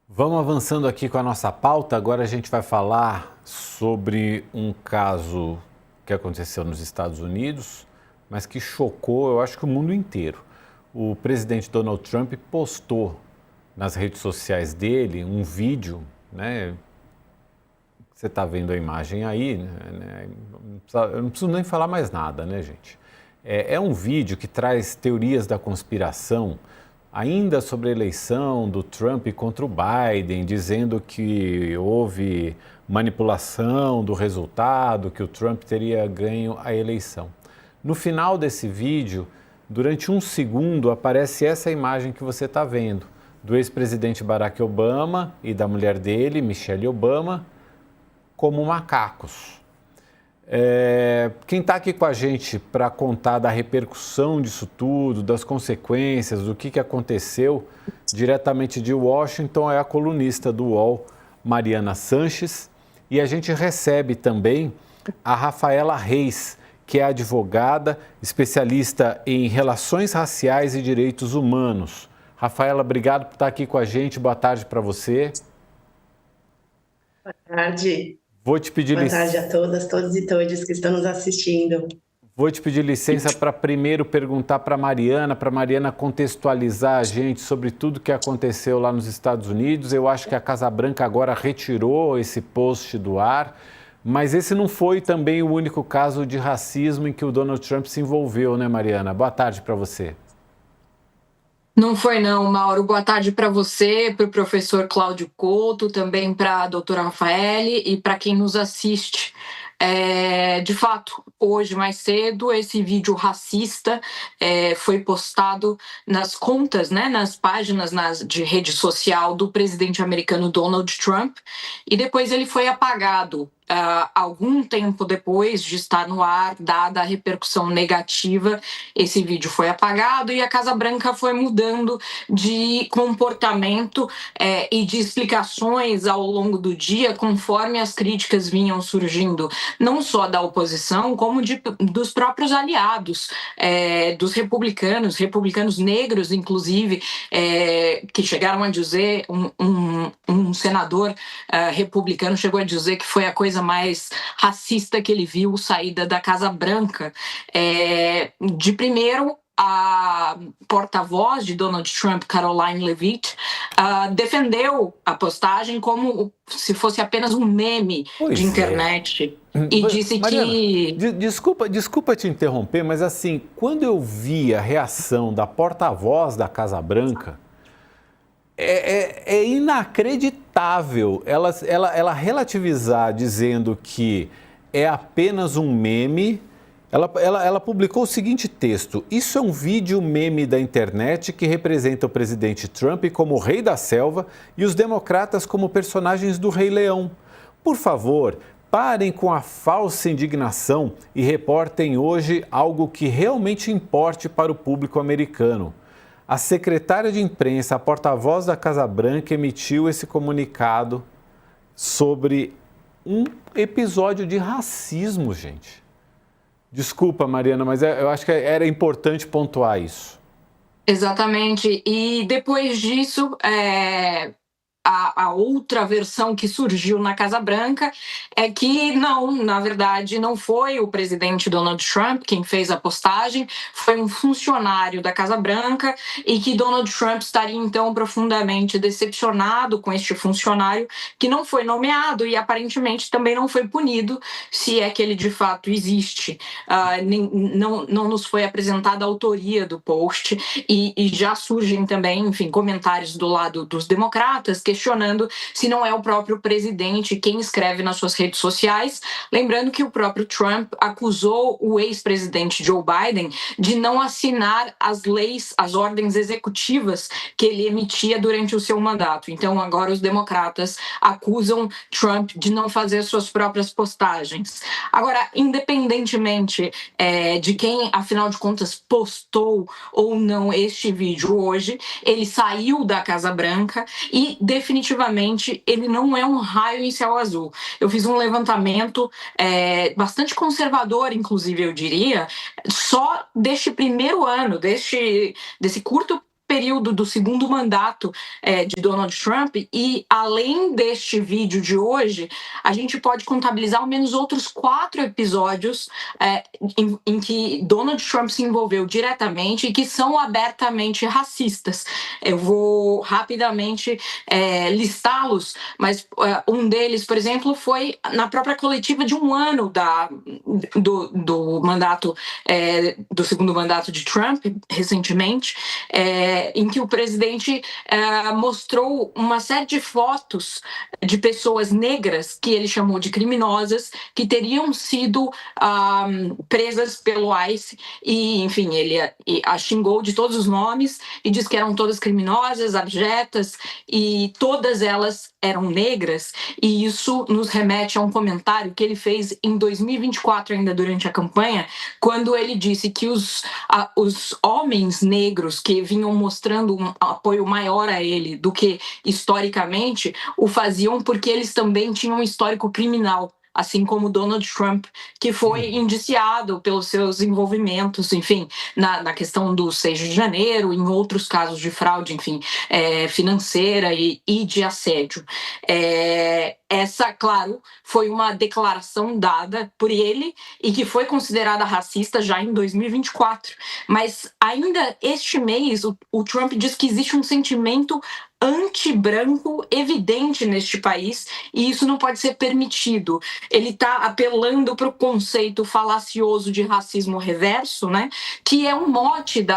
Vamos avançando aqui com a nossa pauta. Agora a gente vai falar sobre um caso que aconteceu nos Estados Unidos, mas que chocou, eu acho que o mundo inteiro. O presidente Donald Trump postou nas redes sociais dele um vídeo, né? Você está vendo a imagem aí, né? Eu não preciso nem falar mais nada, né, gente? É um vídeo que traz teorias da conspiração ainda sobre a eleição do Trump contra o Biden, dizendo que houve manipulação do resultado, que o Trump teria ganho a eleição. No final desse vídeo, durante um segundo, aparece essa imagem que você está vendo, do ex-presidente Barack Obama e da mulher dele, Michelle Obama, como macacos. Quem está aqui com a gente para contar da repercussão disso tudo, das consequências, do que aconteceu, diretamente de Washington, é a colunista do UOL, Mariana Sanches. E a gente recebe também a Rafaela Reis, que é advogada, especialista em relações raciais e direitos humanos. Rafaela, obrigado por estar aqui com a gente. Boa tarde para você. Boa tarde. Vou te pedir Boa tarde a todas, todos e todes que estão nos assistindo. Vou te pedir licença para primeiro perguntar para a Mariana contextualizar a gente sobre tudo que aconteceu lá nos Estados Unidos. Eu acho que a Casa Branca agora retirou esse post do ar, mas esse não foi também o único caso de racismo em que o Donald Trump se envolveu, né, Mariana? Boa tarde para você. Não foi não, Mauro. Boa tarde para você, para o professor Cláudio Couto, também para a doutora Rafaele e para quem nos assiste. De fato, hoje mais cedo, esse vídeo racista foi postado nas contas, né, nas páginas de rede social do presidente americano Donald Trump, e depois ele foi apagado. Algum tempo depois de estar no ar, dada a repercussão negativa, esse vídeo foi apagado e a Casa Branca foi mudando de comportamento e de explicações ao longo do dia, conforme as críticas vinham surgindo, não só da oposição, como dos próprios aliados, dos republicanos negros, inclusive, que chegaram a dizer, um senador republicano chegou a dizer que foi a coisa mais racista que ele viu saída da Casa Branca. De primeiro, a porta-voz de Donald Trump, Caroline Leavitt, defendeu a postagem como se fosse apenas um meme de internet. E disse Mariana, que... desculpa te interromper, mas assim, quando eu vi a reação da porta-voz da Casa Branca, é inacreditável ela relativizar dizendo que é apenas um meme. Ela publicou o seguinte texto: isso é um vídeo meme da internet que representa o presidente Trump como o rei da selva e os democratas como personagens do Rei Leão. Por favor, parem com a falsa indignação e reportem hoje algo que realmente importe para o público americano. A secretária de imprensa, a porta-voz da Casa Branca, emitiu esse comunicado sobre um episódio de racismo, gente. Desculpa, Mariana, mas eu acho que era importante pontuar isso. Exatamente. E depois disso, a outra versão que surgiu na Casa Branca é que não, na verdade, não foi o presidente Donald Trump quem fez a postagem, foi um funcionário da Casa Branca, e que Donald Trump estaria então profundamente decepcionado com este funcionário que não foi nomeado e aparentemente também não foi punido, se é que ele de fato existe. Não nos foi apresentada a autoria do post, e já surgem também, enfim, comentários do lado dos democratas questionando se não é o próprio presidente quem escreve nas suas redes sociais. Lembrando que o próprio Trump acusou o ex-presidente Joe Biden de não assinar as leis, as ordens executivas que ele emitia durante o seu mandato. Então, agora os democratas acusam Trump de não fazer suas próprias postagens. Agora, independentemente de quem, afinal de contas, postou ou não este vídeo hoje, ele saiu da Casa Branca e definitivamente ele não é um raio em céu azul. Eu fiz um levantamento bastante conservador, inclusive, eu diria, só deste primeiro ano, desse curto período do segundo mandato de Donald Trump, e além deste vídeo de hoje, a gente pode contabilizar ao menos outros 4 episódios em que Donald Trump se envolveu diretamente e que são abertamente racistas. Eu vou rapidamente listá-los, mas um deles, por exemplo, foi na própria coletiva de um ano do mandato, do segundo mandato de Trump, recentemente, em que o presidente mostrou uma série de fotos de pessoas negras, que ele chamou de criminosas, que teriam sido presas pelo ICE, e, enfim, ele a xingou de todos os nomes e disse que eram todas criminosas, abjetas, e todas elas eram negras, e isso nos remete a um comentário que ele fez em 2024, ainda durante a campanha, quando ele disse que os homens negros que vinham mostrando um apoio maior a ele do que historicamente, o faziam porque eles também tinham um histórico criminal, assim como Donald Trump, que foi indiciado pelos seus envolvimentos, enfim, na questão do 6 de janeiro, em outros casos de fraude, enfim, financeira e de assédio. Essa, claro, foi uma declaração dada por ele e que foi considerada racista já em 2024. Mas ainda este mês, o Trump diz que existe um sentimento anti-branco evidente neste país, e isso não pode ser permitido. Ele está apelando para o conceito falacioso de racismo reverso, né, que é um mote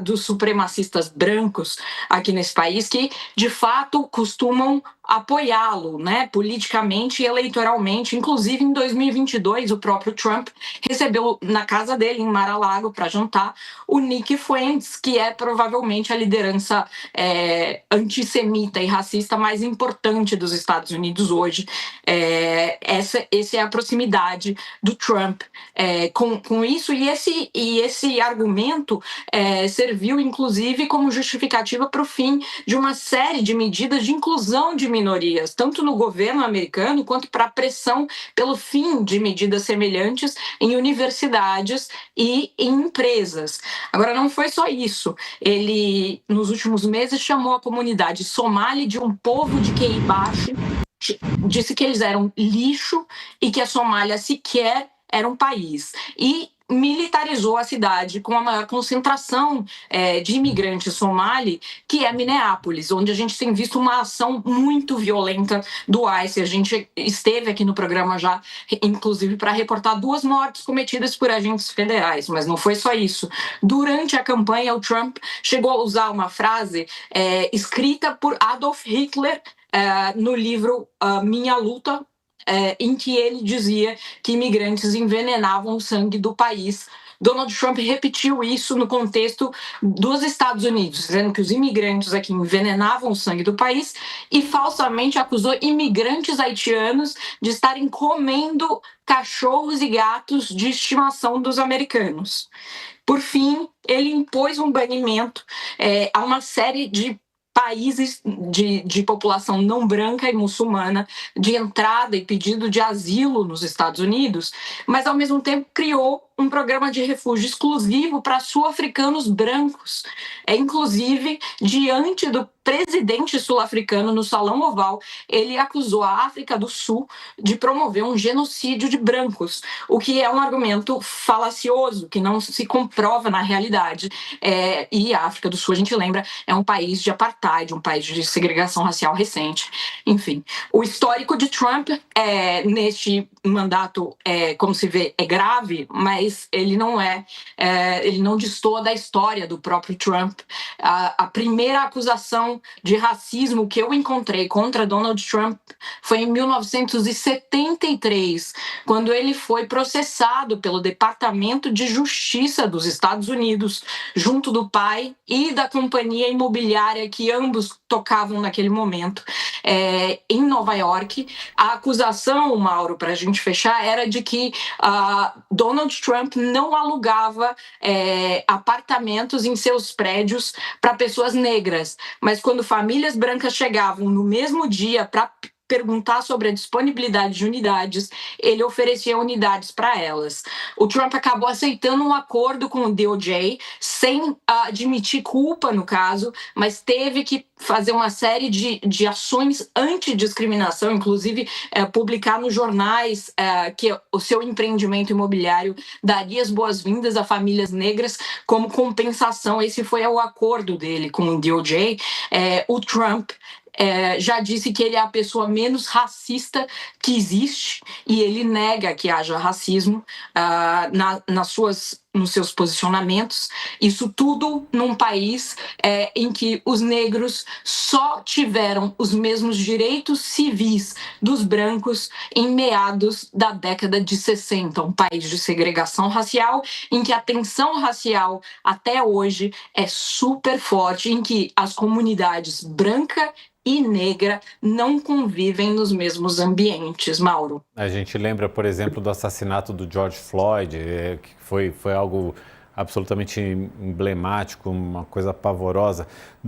dos supremacistas brancos aqui nesse país, que de fato costumam apoiá-lo, né, politicamente e eleitoralmente. Inclusive, em 2022, o próprio Trump recebeu na casa dele, em Mar-a-Lago, para jantar, o Nick Fuentes, que é provavelmente a liderança antissemita e racista mais importante dos Estados Unidos hoje. Essa é a proximidade do Trump com isso, e esse argumento serviu, inclusive, como justificativa para o fim de uma série de medidas de inclusão de minorias, tanto no governo americano quanto para a pressão pelo fim de medidas semelhantes em universidades e em empresas. Agora, não foi só isso. Ele, nos últimos meses, chamou a comunidade somali de um povo de QI baixo, disse que eles eram lixo e que a Somália sequer era um país. E militarizou a cidade com a maior concentração de imigrantes somali, que é Minneapolis, onde a gente tem visto uma ação muito violenta do ICE. A gente esteve aqui no programa já, inclusive, para reportar 2 mortes cometidas por agentes federais, mas não foi só isso. Durante a campanha, o Trump chegou a usar uma frase escrita por Adolf Hitler no livro Minha Luta, em que ele dizia que imigrantes envenenavam o sangue do país. Donald Trump repetiu isso no contexto dos Estados Unidos, dizendo que os imigrantes aqui envenenavam o sangue do país, e falsamente acusou imigrantes haitianos de estarem comendo cachorros e gatos de estimação dos americanos. Por fim, ele impôs um banimento a uma série de países de população não branca e muçulmana de entrada e pedido de asilo nos Estados Unidos, mas ao mesmo tempo criou um programa de refúgio exclusivo para sul-africanos brancos. Inclusive, diante do presidente sul-africano no Salão Oval, ele acusou a África do Sul de promover um genocídio de brancos, o que é um argumento falacioso, que não se comprova na realidade. E a África do Sul, a gente lembra, é um país de apartheid, um país de segregação racial recente. Enfim, o histórico de Trump neste mandato, como se vê, é grave, mas ele não destoa da história do próprio Trump. A primeira acusação de racismo que eu encontrei contra Donald Trump foi em 1973, quando ele foi processado pelo Departamento de Justiça dos Estados Unidos, junto do pai e da companhia imobiliária que ambos tocavam naquele momento, em Nova York. A acusação, Mauro, para a gente fechar, era de que Donald Trump não alugava apartamentos em seus prédios para pessoas negras, mas quando famílias brancas chegavam no mesmo dia para perguntar sobre a disponibilidade de unidades, ele oferecia unidades para elas. O Trump acabou aceitando um acordo com o DOJ, sem admitir culpa no caso, mas teve que fazer uma série de ações antidiscriminação, inclusive publicar nos jornais que o seu empreendimento imobiliário daria as boas-vindas a famílias negras como compensação. Esse foi o acordo dele com o DOJ. O Trump já disse que ele é a pessoa menos racista que existe e ele nega que haja racismo nos seus posicionamentos. Isso tudo num país em que os negros só tiveram os mesmos direitos civis dos brancos em meados da década de 60, um país de segregação racial em que a tensão racial até hoje é super forte, em que as comunidades branca e negra não convivem nos mesmos ambientes, Mauro. A gente lembra, por exemplo, do assassinato do George Floyd, que foi algo absolutamente emblemático, uma coisa pavorosa.